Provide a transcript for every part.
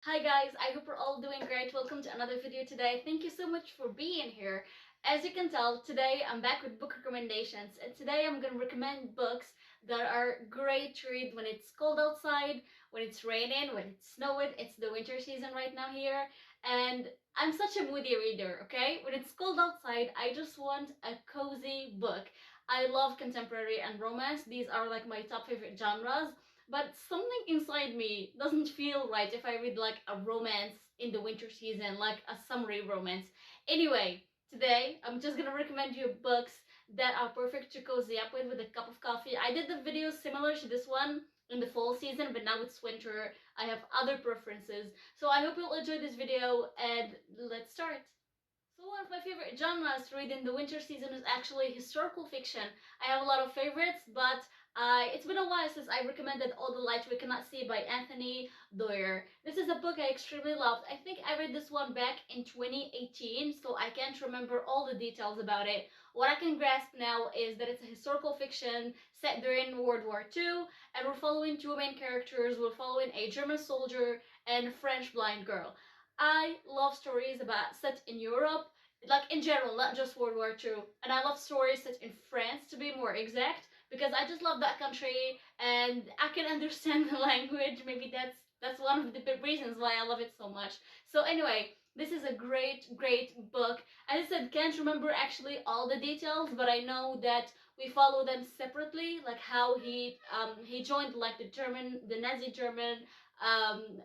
Hi guys, I hope you're all doing great. Welcome to another video today. Thank you so much for being here. As you can tell, today I'm back with book recommendations, and today I'm going to recommend books that are great to read when it's cold outside, when it's raining, when it's snowing. It's the winter season right now here, and I'm such a moody reader, okay? When it's cold outside, I just want a cozy book. I love contemporary and romance. These are like my top favorite genres. But something inside me doesn't feel right if I read like a romance in the winter season, like a summery romance. Anyway, today I'm just gonna recommend you books that are perfect to cozy up with a cup of coffee. I did the video similar to this one in the fall season, but now it's winter. I have other preferences. So I hope you'll enjoy this video and let's start. So one of my favorite genres to read in the winter season is actually historical fiction. I have a lot of favorites, but it's been a while since I recommended All the Light We Cannot See by Anthony Doerr. This is a book I extremely loved. I think I read this one back in 2018, so I can't remember all the details about it. What I can grasp now is that it's a historical fiction set during World War II, and we're following two main characters. We're following a German soldier and a French blind girl. I love stories about set in Europe, like in general, not just World War II. And I love stories set in France, to be more exact, because I just love that country and I can understand the language. Maybe that's one of the big reasons why I love it so much. So anyway, this is a great book. As I said, can't remember actually all the details, but I know that we follow them separately, like how he joined like the Nazi German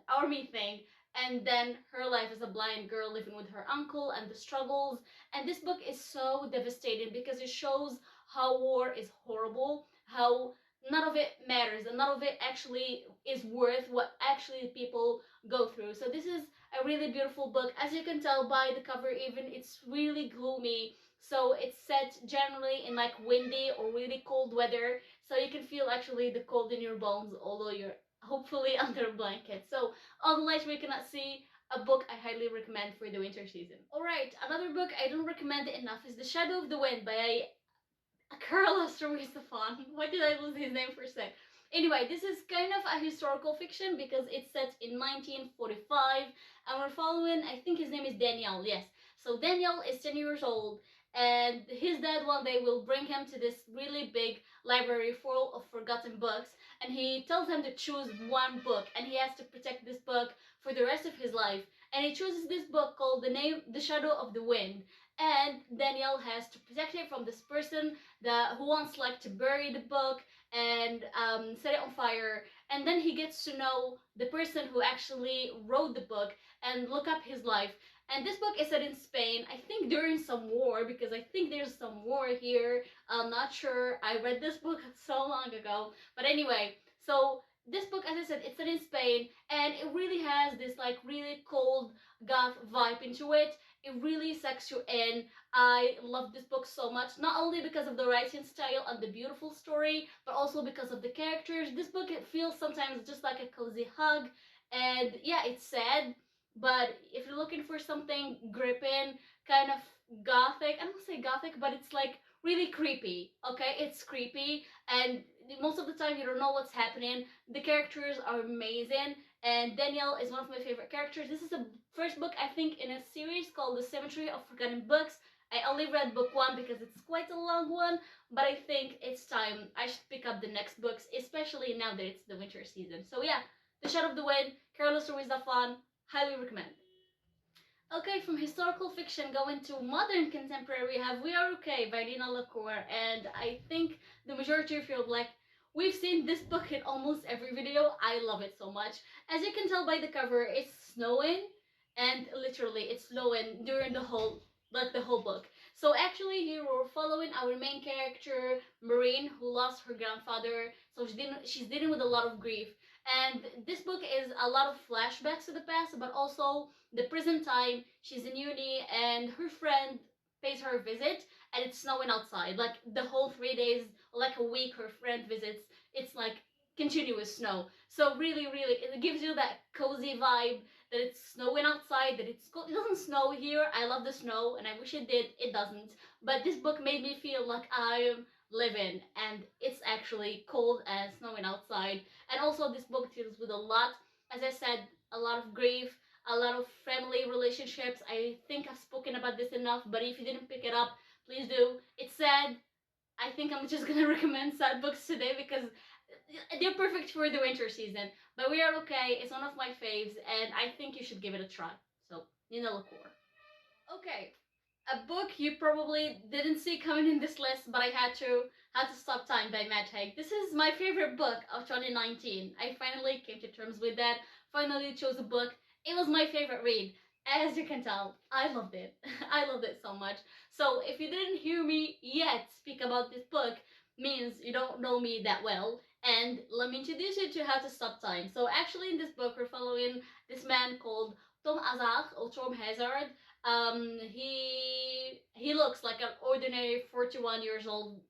army thing, and then her life as a blind girl living with her uncle and the struggles. And this book is so devastating because it shows how war is horrible, how none of it matters and none of it actually is worth what actually people go through. So this is a really beautiful book. As you can tell by the cover, even it's really gloomy, so it's set generally in like windy or really cold weather, so you can feel actually the cold in your bones although you're hopefully under a blanket. So All the Light We Cannot See, a book I highly recommend for the winter season. Alright, another book I don't recommend enough is The Shadow of the Wind by Carlos Ruiz Zafón. Why did I lose his name for a sec? Anyway, this is kind of a historical fiction because it's set in 1945 and we're following, I think his name is Daniel, yes. So Daniel is 10 years old and his dad one day will bring him to this really big library full of forgotten books, and he tells him to choose one book and he has to protect this book for the rest of his life. And he chooses this book called The Shadow of the Wind, and Daniel has to protect it from this person who wants like to bury the book and set it on fire. And then he gets to know the person who actually wrote the book and look up his life. And this book is set in Spain, I think during some war, because I think there's some war here. I'm not sure. I read this book so long ago. But anyway, so this book, as I said, it's set in Spain, and it really has this like really cold goth vibe into it. It really sucks you in. I love this book so much, not only because of the writing style and the beautiful story, but also because of the characters. This book, it feels sometimes just like a cozy hug, and yeah, it's sad, but if you're looking for something gripping, kind of gothic, I don't say gothic, but it's like really creepy, okay? It's creepy, and most of the time you don't know what's happening. The characters are amazing, and Danielle is one of my favorite characters. This is the first book, I think, in a series called The Cemetery of Forgotten Books. I only read book one because it's quite a long one, but I think it's time I should pick up the next books, especially now that it's the winter season. So yeah, The Shadow of the Wind, Carlos Ruiz Zafón, highly recommend. Okay, from historical fiction going to modern contemporary, we have We Are Okay by Dina LaCour, and I think the majority of you are like, we've seen this book in almost every video. I love it so much. As you can tell by the cover, it's snowing, and literally it's snowing during the whole book. So actually here we're following our main character, Maureen, who lost her grandfather, so she's dealing with a lot of grief. And this book is a lot of flashbacks to the past, but also the present time. She's in uni and her friend pays her a visit, and it's snowing outside. Like the whole 3 days, like a week, her friend visits, it's like continuous snow. So really, it gives you that cozy vibe that it's snowing outside, that it doesn't snow here. I love the snow and I wish it did. It doesn't. But this book made me feel like I am living and it's actually cold and snowing outside. And also this book deals with a lot, as I said, a lot of grief, a lot of family relationships. I think I've spoken about this enough, but if you didn't pick it up, please do. It's sad. I think I'm just gonna recommend sad books today because they're perfect for the winter season. But We Are Okay is one of my faves, and I think you should give it a try. So, Nina LaCour. Okay, a book you probably didn't see coming in this list, but I had to. How to Stop Time by Matt Haig. This is my favorite book of 2019. I finally came to terms with that. Finally chose a book. It was my favorite read. As you can tell, I loved it. I loved it so much. So if you didn't hear me yet speak about this book, means you don't know me that well. And let me introduce you to How to Stop Time. So actually in this book we're following this man called Tom Azar or Tom Hazard. He looks like an ordinary 41 years old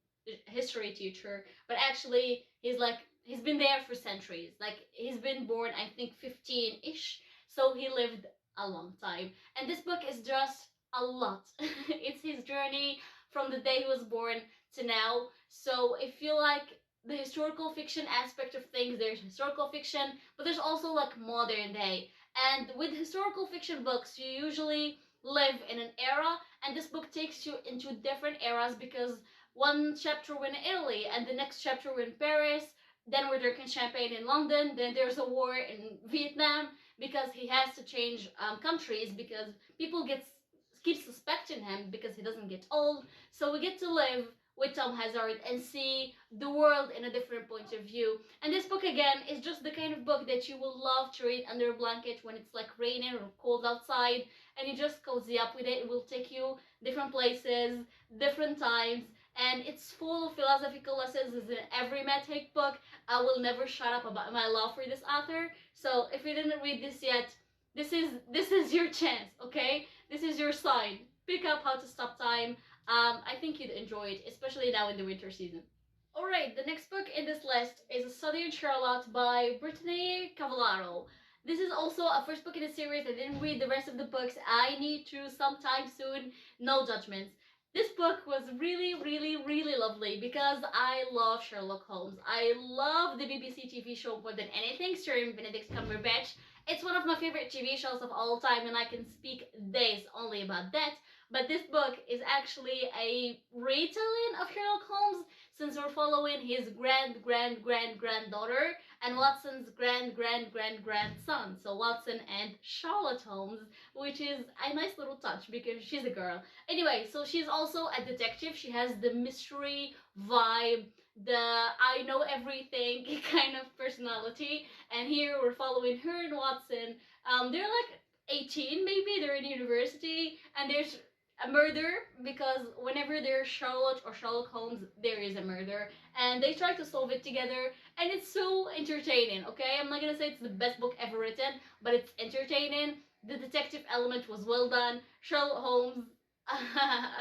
history teacher, but actually he's been there for centuries. Like he's been born I think 15-ish, so he lived a long time. And this book is just a lot. It's his journey from the day he was born to now. So if you like the historical fiction aspect of things, there's historical fiction, but there's also like modern day. And with historical fiction books, you usually live in an era, and this book takes you into different eras because one chapter we're in Italy and the next chapter we're in Paris, then we're drinking champagne in London, then there's a war in Vietnam because he has to change countries because people keep suspecting him because he doesn't get old. So we get to live with Tom Hazard and see the world in a different point of view. And this book again is just the kind of book that you will love to read under a blanket when it's like raining or cold outside, and you just cozy up with it. It will take you different places, different times, and it's full of philosophical lessons as in every Matt Haig book. I will never shut up about my love for this author. So if you didn't read this yet, this is your chance, okay? This is your sign. Pick up How to Stop Time. I think you'd enjoy it, especially now in the winter season. Alright, the next book in this list is A Study in Charlotte by Brittany Cavallaro. This is also a first book in the series. I didn't read the rest of the books. I need to sometime soon. No judgments. This book was really, really, really lovely because I love Sherlock Holmes. I love the BBC TV show more than anything, starring Benedict Cumberbatch. It's one of my favorite TV shows of all time, and I can speak days only about that. But this book is actually a retelling of Sherlock Holmes, since we're following his granddaughter and Watson's grandson. So Watson and Charlotte Holmes, which is a nice little touch because she's a girl. Anyway, so she's also a detective. She has the mystery vibe, the I know everything kind of personality. And here we're following her and Watson. They're like 18 maybe, they're in university, and there's a murder because whenever there's Charlotte or Sherlock Holmes, there is a murder, and they try to solve it together, and it's so entertaining. Okay, I'm not gonna say it's the best book ever written, but it's entertaining. The detective element was well done. Sherlock Holmes'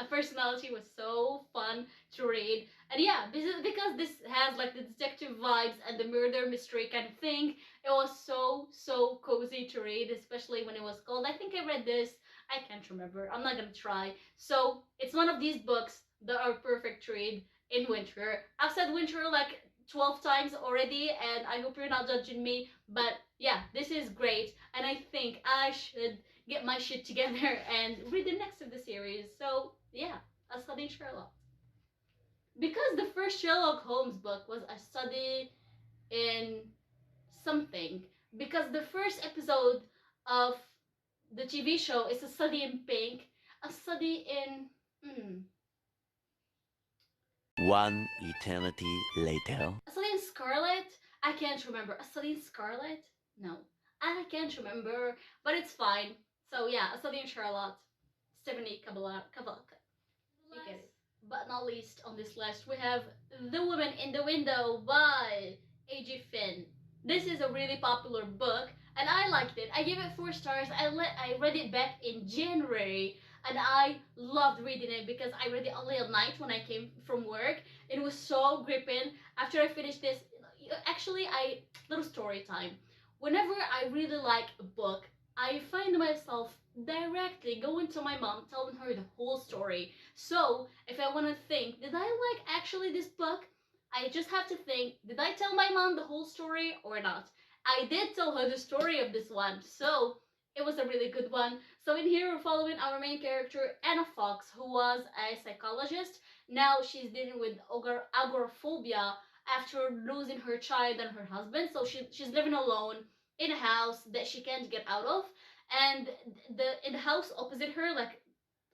personality was so fun to read, and yeah, because this has like the detective vibes and the murder mystery kind of thing. It was so cozy to read, especially when it was cold. I think I read this, I can't remember. I'm not gonna try. So it's one of these books that are perfect to read in winter. I've said winter like 12 times already, and I hope you're not judging me. But yeah, this is great, and I think I should get my shit together and read the next of the series. So yeah, A Study in Sherlock. Because the first Sherlock Holmes book was a study in something, because the first episode of the TV show is A Study in Pink, a study in One eternity later. a study in Scarlet. I can't remember. A study in Scarlet? No, I can't remember, but it's fine. So yeah, A Study in Charlotte, Stephanie Kavalka. You get it. But not least on this list, we have The Woman in the Window by A.G. Finn. This is a really popular book, and I liked it. I gave it 4 stars. I read it back in January, and I loved reading it because I read it only at night when I came from work. It was so gripping. After I finished this, actually, little story time. Whenever I really like a book, I find myself directly going to my mom, telling her the whole story. So if I want to think, did I like actually this book? I just have to think, did I tell my mom the whole story or not? I did tell her the story of this one, so it was a really good one. So in here we're following our main character, Anna Fox, who was a psychologist. Now she's dealing with agoraphobia after losing her child and her husband. So she's living alone in a house that she can't get out of. And in the house opposite her, like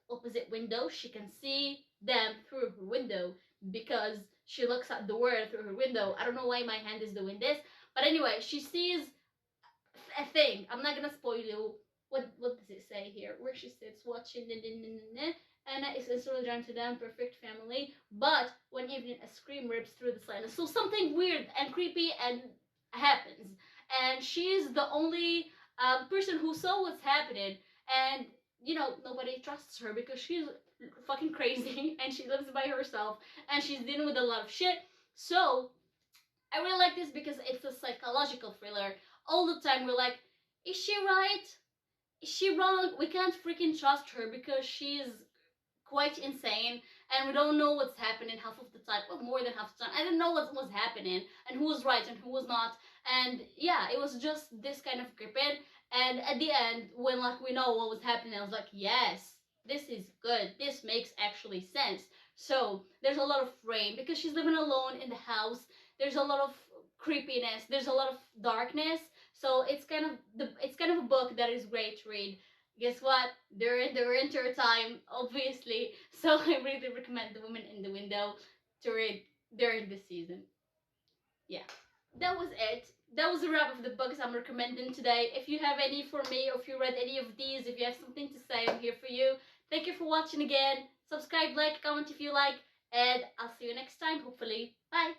opposite window, she can see them through her window because she looks at the world through her window. I don't know why my hand is doing this, but anyway, she sees a thing. I'm not gonna spoil you. What does it say here? Where she sits watching Anna is instantly drawn to them, perfect family. But one evening, a scream rips through the silence. So something weird and creepy and happens, and she's the only person who saw what's happening. And nobody trusts her because she's fucking crazy and she lives by herself and she's dealing with a lot of shit. So I really like this because it's a psychological thriller. All the time we're like, is she right? Is she wrong? We can't freaking trust her because she's quite insane and we don't know what's happening half of the time, well, more than half the time. I didn't know what was happening and who was right and who was not. And yeah, it was just this kind of gripping. And at the end, when like we know what was happening, I was like, yes, this is good. This makes actually sense. So there's a lot of frame because she's living alone in the house. There's a lot of creepiness. There's a lot of darkness. So it's kind of a book that is great to read. Guess what? They're in the winter time, obviously. So I really recommend The Woman in the Window to read during this season. Yeah, that was it. That was a wrap of the books I'm recommending today. If you have any for me, or if you read any of these, if you have something to say, I'm here for you. Thank you for watching again. Subscribe, like, comment if you like, and I'll see you next time, hopefully. Bye.